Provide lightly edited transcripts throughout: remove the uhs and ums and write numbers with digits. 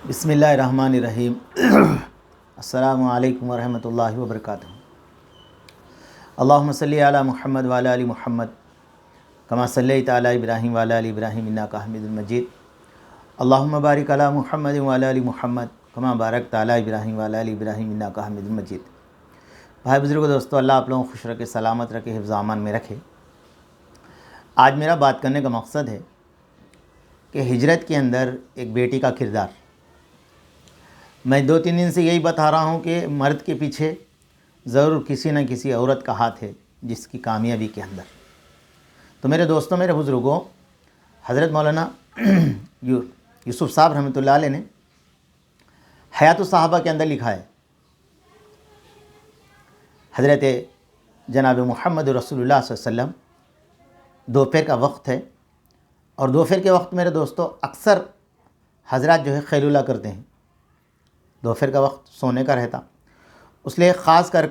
بسم اللہ الرحمن الرحیم السلام علیکم ورحمۃ اللہ وبرکاتہ۔ اللہم صلی علی محمد وعلی آل محمد کما صلیت علی ابراہیم وعلی آل ابراہیم انک حمید مجید۔ اللہم بارک علی محمد وعلی آل محمد کما بارکت علی ابراہیم وعلی آل ابراہیم انک حمید مجید۔ بھائی بزرگوں دوستو، اللہ آپ لوگوں کو خوش رکھے، سلامت رکھے، حفظ و امان میں رکھے۔ آج میرا بات کرنے کا مقصد ہے کہ ہجرت کے اندر ایک بیٹی کا کردار۔ میں 2-3 دن سے یہی بتا رہا ہوں کہ مرد کے پیچھے ضرور کسی نہ کسی عورت کا ہاتھ ہے جس کی کامیابی کے اندر۔ تو میرے دوستوں، میرے بزرگوں، حضرت مولانا یوسف صاحب رحمۃ اللہ علیہ نے حیات الصحابہ کے اندر لکھا ہے، حضرت جناب محمد رسول اللہ صلی اللہ علیہ وسلم، دوپہر کا وقت ہے، اور دوپہر کے وقت میرے دوستوں اکثر حضرات جو ہے خیلولہ کرتے ہیں۔ دوپہر کا وقت سونے کا رہتا، اس لیے خاص کر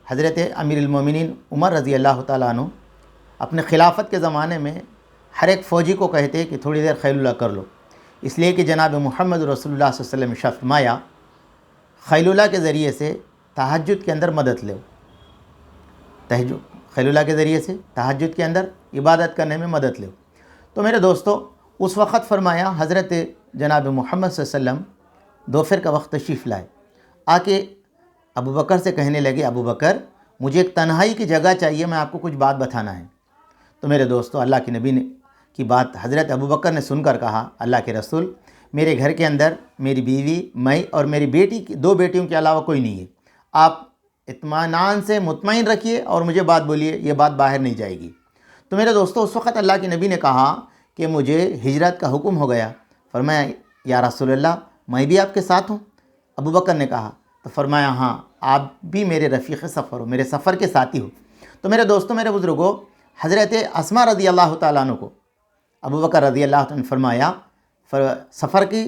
حضرت امیر المومنین عمر رضی اللہ تعالیٰ عنہ اپنے خلافت کے زمانے میں ہر ایک فوجی کو کہتے کہ تھوڑی دیر خیلولہ کر لو، اس لیے کہ جناب محمد رسول اللہ صلی اللہ علیہ وسلم نے فرمایا خیلولہ کے ذریعے سے تہجد کے اندر مدد لو، خیلولہ کے ذریعے سے تہجد کے اندر عبادت کرنے میں مدد لو۔ تو میرے دوستو، اس وقت فرمایا حضرت جناب محمد صلی اللہ علیہ وسلم دوپہر کا وقت تشریف لائے، آ کے ابو بکر سے کہنے لگے، ابو بکر مجھے ایک تنہائی کی جگہ چاہیے، میں آپ کو کچھ بات بتانا ہے۔ تو میرے دوستو، اللہ کے نبی نے کی بات حضرت ابو بکر نے سن کر کہا، اللہ کے رسول، میرے گھر کے اندر میری بیوی، میں اور میری بیٹی کی 2 بیٹیوں کے علاوہ کوئی نہیں ہے، آپ اطمینان سے مطمئن رکھیے اور مجھے بات بولیے، یہ بات باہر نہیں جائے گی۔ تو میرے دوستو، اس وقت اللہ کے نبی نے کہا کہ مجھے ہجرت کا حکم ہو گیا۔ فرمایا، یا رسول اللہ، میں بھی آپ کے ساتھ ہوں؟ ابو بکر نے کہا، تو فرمایا، ہاں آپ بھی میرے رفیق سفر ہو، میرے سفر کے ساتھی ہو۔ تو میرے دوستوں، میرے بزرگوں، حضرت اسماء رضی اللہ تعالیٰ عنہ کو ابو بکر رضی اللہ عنہ نے فرمایا سفر کی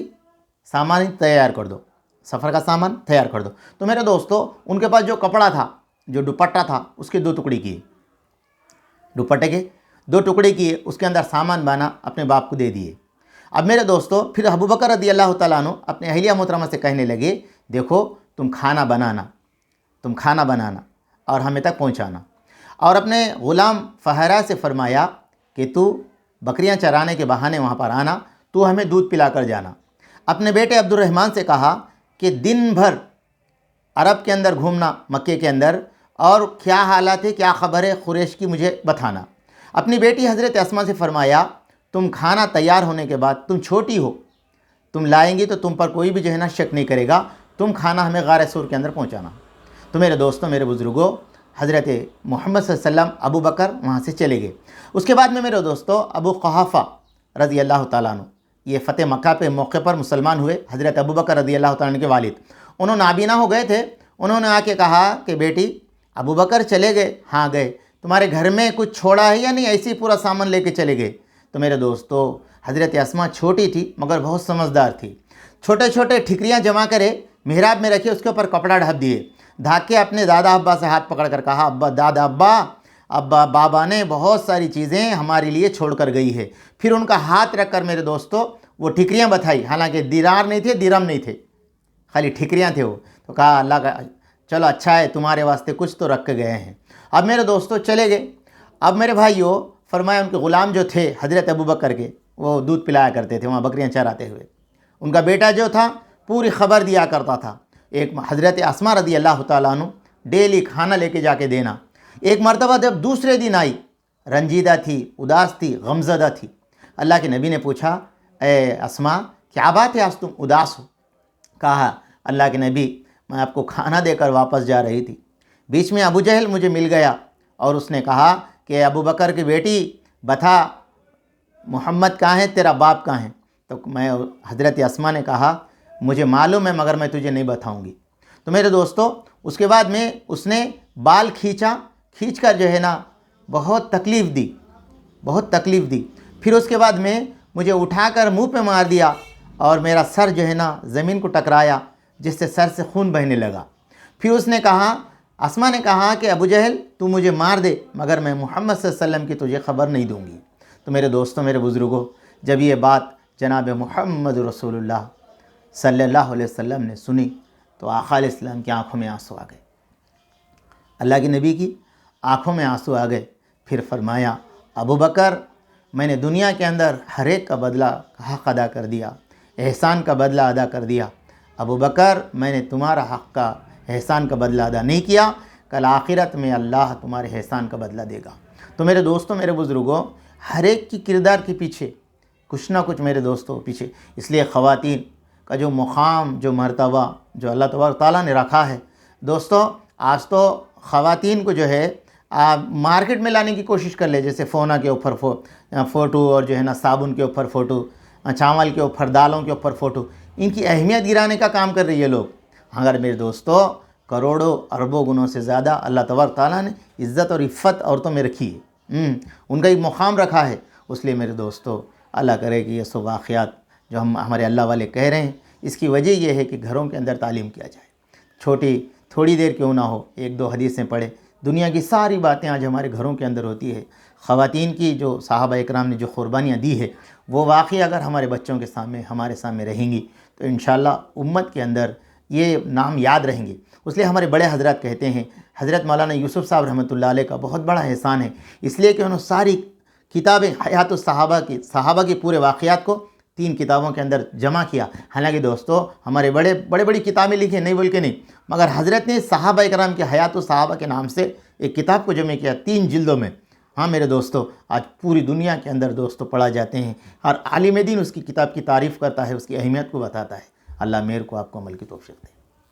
سامان تیار کر دو، سفر کا سامان تیار کر دو۔ تو میرے دوستوں، ان کے پاس جو کپڑا تھا، جو دوپٹہ تھا، اس کے 2 ٹکڑے کیے، دوپٹے کے 2 ٹکڑے کیے، اس کے اندر سامان بانا، اپنے باپ کو دے دیے۔ اب میرے دوستو، پھر ابو بکر رضی اللہ تعالیٰ عنہ اپنے اہلیہ محترمہ سے کہنے لگے، دیکھو تم کھانا بنانا اور ہمیں تک پہنچانا، اور اپنے غلام فہرہ سے فرمایا کہ تو بکریاں چرانے کے بہانے وہاں پر آنا، تو ہمیں دودھ پلا کر جانا۔ اپنے بیٹے عبد الرحمن سے کہا کہ دن بھر عرب کے اندر گھومنا، مکے کے اندر، اور کیا حالات ہے، کیا خبر ہے قریش کی، مجھے بتانا۔ اپنی بیٹی حضرت اسماء سے فرمایا، تم کھانا تیار ہونے کے بعد، تم چھوٹی ہو، تم لائیں گی تو تم پر کوئی بھی جو ہے نا شک نہیں کرے گا، تم کھانا ہمیں غار سور کے اندر پہنچانا۔ تو میرے دوستوں، میرے بزرگوں، حضرت محمد صلی اللہ علیہ وسلم، ابو بکر وہاں سے چلے گئے۔ اس کے بعد میں میرے دوستوں، ابو قحافہ رضی اللہ تعالیٰ عنہ، یہ فتح مکہ پہ موقع پر مسلمان ہوئے، حضرت ابو بکر رضی اللہ تعالیٰ عنہ کے والد، انہوں نابینا ہو گئے تھے۔ انہوں نے آ کے کہا کہ بیٹی، ابو بکر چلے گئے؟ ہاں گئے۔ تمہارے گھر میں کچھ چھوڑا ہے یا نہیں؟ ایسے ہی پورا سامان لے کے چلے گئے۔ تو میرے دوستو، حضرت اسماء چھوٹی تھی مگر بہت سمجھدار تھی، چھوٹے چھوٹے ٹھکریاں جمع کرے، محراب میں رکھے، اس کے اوپر کپڑا ڈھک دیے، ڈھک کے اپنے دادا ابا سے ہاتھ پکڑ کر کہا، ابا بابا نے بہت ساری چیزیں ہمارے لیے چھوڑ کر گئی ہے۔ پھر ان کا ہاتھ رکھ کر میرے دوستو وہ ٹھکریاں بتائی، حالانکہ دینار نہیں تھے، درہم نہیں تھے، خالی ٹھکریاں تھے وہ۔ تو کہا، اللہ کا چلو اچھا ہے، تمہارے واسطے کچھ تو رکھ کے گئے ہیں۔ اب میرے دوستو چلے گئے۔ اب میرے بھائیوں، فرمایا ان کے غلام جو تھے حضرت ابو بکر کے، وہ دودھ پلایا کرتے تھے وہاں بکریاں چراتے ہوئے۔ ان کا بیٹا جو تھا پوری خبر دیا کرتا تھا۔ ایک حضرت اسماء رضی اللہ تعالیٰ عنہ ڈیلی کھانا لے کے جا کے دینا۔ ایک مرتبہ جب دوسرے دن آئی، رنجیدہ تھی، اداس تھی، غمزدہ تھی۔ اللہ کے نبی نے پوچھا، اے اسماء کیا بات ہے، آج تم اداس ہو؟ کہا، اللہ کے نبی، میں آپ کو کھانا دے کر واپس جا رہی تھی، بیچ میں ابو جہل مجھے مل گیا، اور اس نے کہا کہ ابو بکر کی بیٹی بتا، محمد کہاں ہے، تیرا باپ کہاں ہے؟ تو میں حضرت اسماء نے کہا، مجھے معلوم ہے مگر میں تجھے نہیں بتاؤں گی۔ تو میرے دوستو، اس کے بعد میں اس نے بال کھینچ کر جو ہے نا بہت تکلیف دی۔ پھر اس کے بعد میں مجھے اٹھا کر منہ پہ مار دیا، اور میرا سر جو ہے نا زمین کو ٹکرایا، جس سے سر سے خون بہنے لگا۔ پھر اس نے کہا، اسماء نے کہا کہ ابو جہل تو مجھے مار دے مگر میں محمد صلی اللہ علیہ وسلم کی تجھے خبر نہیں دوں گی۔ تو میرے دوستوں، میرے بزرگوں، جب یہ بات جناب محمد رسول اللہ صلی اللہ علیہ وسلم نے سنی تو آقا علیہ السلام کی آنکھوں میں آنسو آ گئے، اللہ کے نبی کی آنکھوں میں آنسو آ گئے۔ پھر فرمایا ابو بکر میں نے دنیا کے اندر ہر ایک کا بدلہ حق ادا کر دیا، احسان کا بدلہ ادا کر دیا، ابو بکر میں نے تمہارا حق کا احسان کا بدلہ ادا نہیں کیا، کل آخرت میں اللہ تمہارے احسان کا بدلہ دے گا۔ تو میرے دوستوں، میرے بزرگوں، ہر ایک کی کردار کے پیچھے کچھ نہ کچھ میرے دوستوں پیچھے، اس لیے خواتین کا جو مقام، جو مرتبہ جو اللہ تبارک تعالیٰ نے رکھا ہے، دوستوں آج تو خواتین کو جو ہے مارکیٹ میں لانے کی کوشش کر لے، جیسے فونا کے اوپر فوٹو اور جو ہے نا صابن کے اوپر فوٹو، چاول کے اوپر، دالوں کے اوپر فوٹو، ان کی اہمیت گرانے کا کام کر رہی ہے لوگ۔ اگر میرے دوستوں کروڑوں اربوں گنوں سے زیادہ اللہ تبارک تعالیٰ نے عزت اور عفت عورتوں میں رکھی ہے، ان کا ایک مقام رکھا ہے۔ اس لیے میرے دوستوں اللہ کرے کہ یہ سب واقعات جو ہمارے اللہ والے کہہ رہے ہیں، اس کی وجہ یہ ہے کہ گھروں کے اندر تعلیم کیا جائے، تھوڑی دیر کیوں نہ ہو، ایک دو حدیثیں پڑھے۔ دنیا کی ساری باتیں آج ہمارے گھروں کے اندر ہوتی ہے۔ خواتین کی جو صحابہ اکرام نے جو قربانیاں دی ہے، وہ واقعی اگر ہمارے بچوں کے سامنے، ہمارے سامنے رہیں گی تو انشاءاللہ امت کے اندر یہ نام یاد رہیں گے۔ اس لیے ہمارے بڑے حضرات کہتے ہیں، حضرت مولانا یوسف صاحب رحمۃ اللہ علیہ کا بہت بڑا احسان ہے، اس لیے کہ انہوں نے ساری کتابیں حیات صحابہ کے پورے واقعات کو 3 کتابوں کے اندر جمع کیا۔ حالانکہ دوستو ہمارے بڑی کتابیں لکھی نہیں بول کے نہیں، مگر حضرت نے صحابہ اکرام کے حیات الصحابہ کے نام سے ایک کتاب کو جمع کیا 3 جلدوں میں۔ ہاں میرے دوستو، آج پوری دنیا کے اندر دوستو پڑھا جاتے ہیں، اور عالم دین اس کی کتاب کی تعریف کرتا ہے، اس کی اہمیت کو بتاتا ہے۔ اللہ میرے کو آپ کو عمل کی توفیق دے۔